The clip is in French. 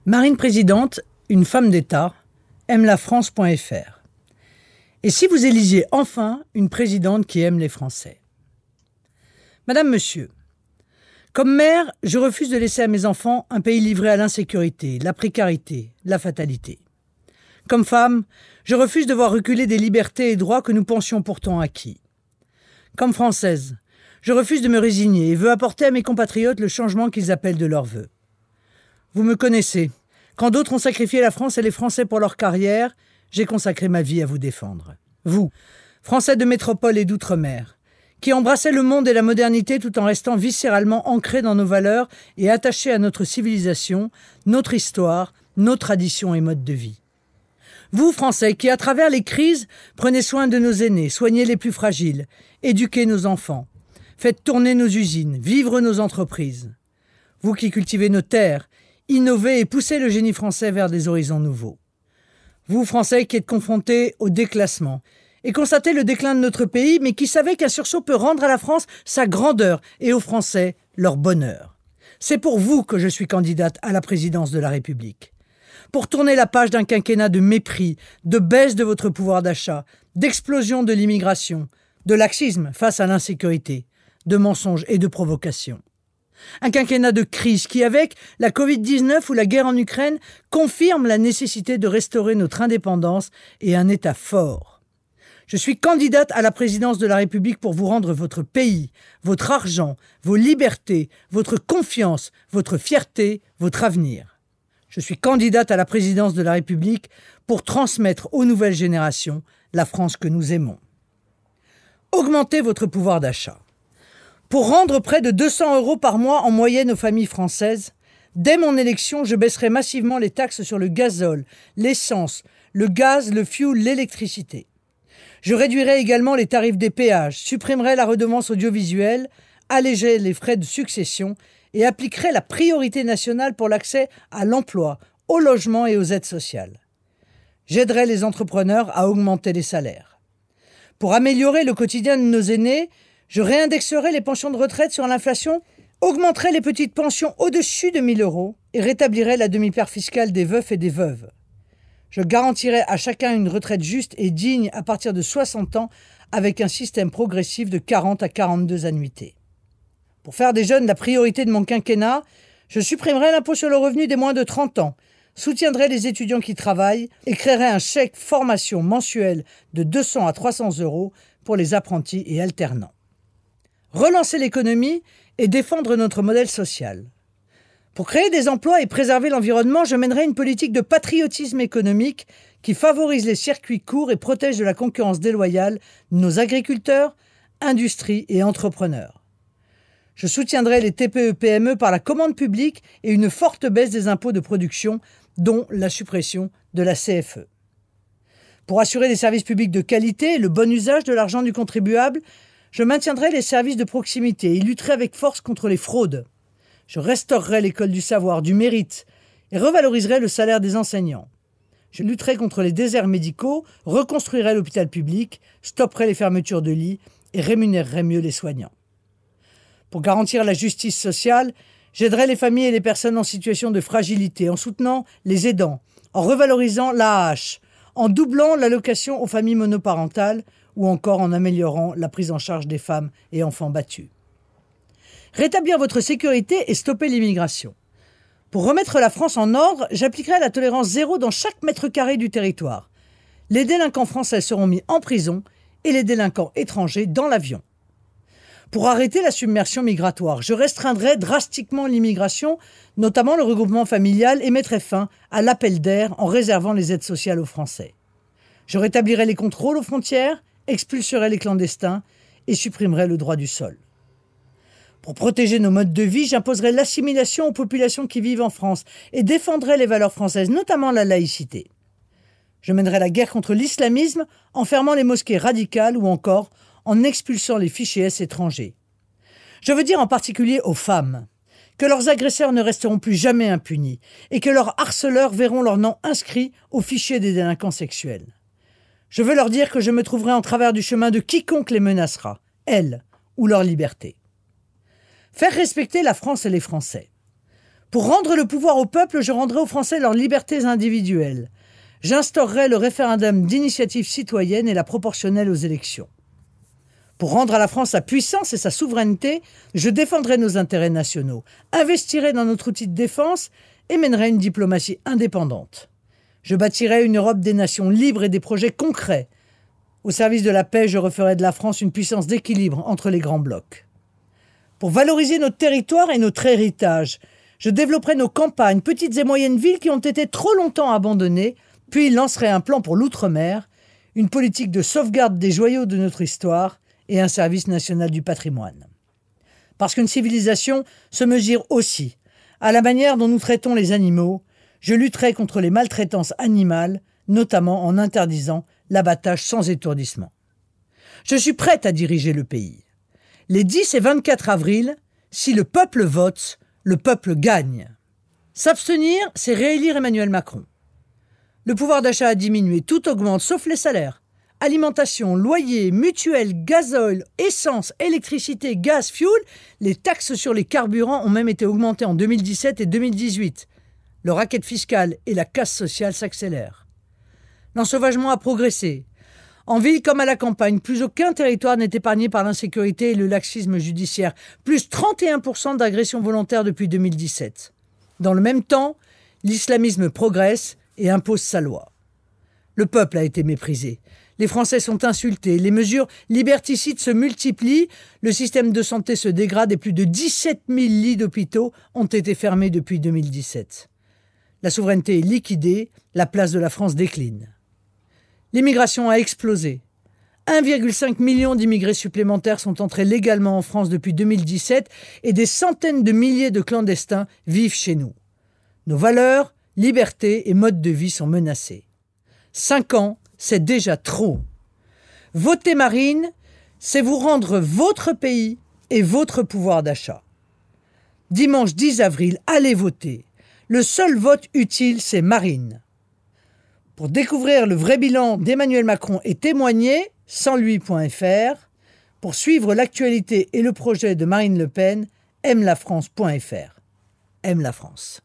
Marine Présidente, une femme d'État, aime-la-France.fr. Et si vous élisiez enfin une présidente qui aime les Français? Madame, Monsieur, comme mère, je refuse de laisser à mes enfants un pays livré à l'insécurité, la précarité, la fatalité. Comme femme, je refuse de voir reculer des libertés et droits que nous pensions pourtant acquis. Comme Française, je refuse de me résigner et veux apporter à mes compatriotes le changement qu'ils appellent de leur vœu. Vous me connaissez. Quand d'autres ont sacrifié la France et les Français pour leur carrière, j'ai consacré ma vie à vous défendre. Vous, Français de métropole et d'outre-mer, qui embrassez le monde et la modernité tout en restant viscéralement ancrés dans nos valeurs et attachés à notre civilisation, notre histoire, nos traditions et modes de vie. Vous, Français, qui à travers les crises, prenez soin de nos aînés, soignez les plus fragiles, éduquez nos enfants, faites tourner nos usines, vivre nos entreprises. Vous qui cultivez nos terres, innovez et poussez le génie français vers des horizons nouveaux. Vous, Français, qui êtes confrontés au déclassement et constatez le déclin de notre pays, mais qui savez qu'un sursaut peut rendre à la France sa grandeur et aux Français leur bonheur. C'est pour vous que je suis candidate à la présidence de la République. Pour tourner la page d'un quinquennat de mépris, de baisse de votre pouvoir d'achat, d'explosion de l'immigration, de laxisme face à l'insécurité, de mensonges et de provocations. Un quinquennat de crise qui, avec la Covid-19 ou la guerre en Ukraine, confirme la nécessité de restaurer notre indépendance et un État fort. Je suis candidate à la présidence de la République pour vous rendre votre pays, votre argent, vos libertés, votre confiance, votre fierté, votre avenir. Je suis candidate à la présidence de la République pour transmettre aux nouvelles générations la France que nous aimons. Augmentez votre pouvoir d'achat. Pour rendre près de 200 € par mois en moyenne aux familles françaises, dès mon élection, je baisserai massivement les taxes sur le gazole, l'essence, le gaz, le fioul, l'électricité. Je réduirai également les tarifs des péages, supprimerai la redevance audiovisuelle, allégerai les frais de succession et appliquerai la priorité nationale pour l'accès à l'emploi, au logement et aux aides sociales. J'aiderai les entrepreneurs à augmenter les salaires. Pour améliorer le quotidien de nos aînés, je réindexerai les pensions de retraite sur l'inflation, augmenterai les petites pensions au-dessus de 1 000 € et rétablirai la demi-part fiscale des veufs et des veuves. Je garantirai à chacun une retraite juste et digne à partir de 60 ans avec un système progressif de 40 à 42 annuités. Pour faire des jeunes la priorité de mon quinquennat, je supprimerai l'impôt sur le revenu des moins de 30 ans, soutiendrai les étudiants qui travaillent et créerai un chèque formation mensuel de 200 à 300 € pour les apprentis et alternants. Relancer l'économie et défendre notre modèle social. Pour créer des emplois et préserver l'environnement, je mènerai une politique de patriotisme économique qui favorise les circuits courts et protège de la concurrence déloyale nos agriculteurs, industries et entrepreneurs. Je soutiendrai les TPE-PME par la commande publique et une forte baisse des impôts de production, dont la suppression de la CFE. Pour assurer des services publics de qualité et le bon usage de l'argent du contribuable, je maintiendrai les services de proximité et lutterai avec force contre les fraudes. Je restaurerai l'école du savoir, du mérite et revaloriserai le salaire des enseignants. Je lutterai contre les déserts médicaux, reconstruirai l'hôpital public, stopperai les fermetures de lits et rémunérerai mieux les soignants. Pour garantir la justice sociale, j'aiderai les familles et les personnes en situation de fragilité en soutenant les aidants, en revalorisant l'AAH, en doublant l'allocation aux familles monoparentales ou encore en améliorant la prise en charge des femmes et enfants battus. Rétablir votre sécurité et stopper l'immigration. Pour remettre la France en ordre, j'appliquerai la tolérance zéro dans chaque mètre carré du territoire. Les délinquants français seront mis en prison et les délinquants étrangers dans l'avion. Pour arrêter la submersion migratoire, je restreindrai drastiquement l'immigration, notamment le regroupement familial, et mettrai fin à l'appel d'air en réservant les aides sociales aux Français. Je rétablirai les contrôles aux frontières, expulserai les clandestins et supprimerai le droit du sol. Pour protéger nos modes de vie, j'imposerai l'assimilation aux populations qui vivent en France et défendrai les valeurs françaises, notamment la laïcité. Je mènerai la guerre contre l'islamisme en fermant les mosquées radicales ou encore en expulsant les fichiers S étrangers. Je veux dire en particulier aux femmes que leurs agresseurs ne resteront plus jamais impunis et que leurs harceleurs verront leur nom inscrit au fichier des délinquants sexuels. Je veux leur dire que je me trouverai en travers du chemin de quiconque les menacera, elles ou leur liberté. Faire respecter la France et les Français. Pour rendre le pouvoir au peuple, je rendrai aux Français leurs libertés individuelles. J'instaurerai le référendum d'initiative citoyenne et la proportionnelle aux élections. Pour rendre à la France sa puissance et sa souveraineté, je défendrai nos intérêts nationaux, investirai dans notre outil de défense et mènerai une diplomatie indépendante. Je bâtirai une Europe des nations libres et des projets concrets. Au service de la paix, je referai de la France une puissance d'équilibre entre les grands blocs. Pour valoriser notre territoire et notre héritage, je développerai nos campagnes, petites et moyennes villes qui ont été trop longtemps abandonnées, puis lancerai un plan pour l'outre-mer, une politique de sauvegarde des joyaux de notre histoire et un service national du patrimoine. Parce qu'une civilisation se mesure aussi à la manière dont nous traitons les animaux, je lutterai contre les maltraitances animales, notamment en interdisant l'abattage sans étourdissement. Je suis prête à diriger le pays. Les 10 et 24 avril, si le peuple vote, le peuple gagne. S'abstenir, c'est réélire Emmanuel Macron. Le pouvoir d'achat a diminué, tout augmente, sauf les salaires. Alimentation, loyer, mutuelle, gasoil, essence, électricité, gaz, fioul, les taxes sur les carburants ont même été augmentées en 2017 et 2018. Le racket fiscal et la casse sociale s'accélèrent. L'ensauvagement a progressé. En ville comme à la campagne, plus aucun territoire n'est épargné par l'insécurité et le laxisme judiciaire. Plus 31% d'agressions volontaires depuis 2017. Dans le même temps, l'islamisme progresse et impose sa loi. Le peuple a été méprisé. Les Français sont insultés, les mesures liberticides se multiplient, le système de santé se dégrade et plus de 17 000 lits d'hôpitaux ont été fermés depuis 2017. La souveraineté est liquidée, la place de la France décline. L'immigration a explosé. 1,5 million d'immigrés supplémentaires sont entrés légalement en France depuis 2017 et des centaines de milliers de clandestins vivent chez nous. Nos valeurs, libertés et modes de vie sont menacés. 5 ans, c'est déjà trop. Voter Marine, c'est vous rendre votre pays et votre pouvoir d'achat. Dimanche 10 avril, allez voter. Le seul vote utile, c'est Marine. Pour découvrir le vrai bilan d'Emmanuel Macron et témoigner, sanslui.fr. Pour suivre l'actualité et le projet de Marine Le Pen, aimelafrance.fr. Aime la France.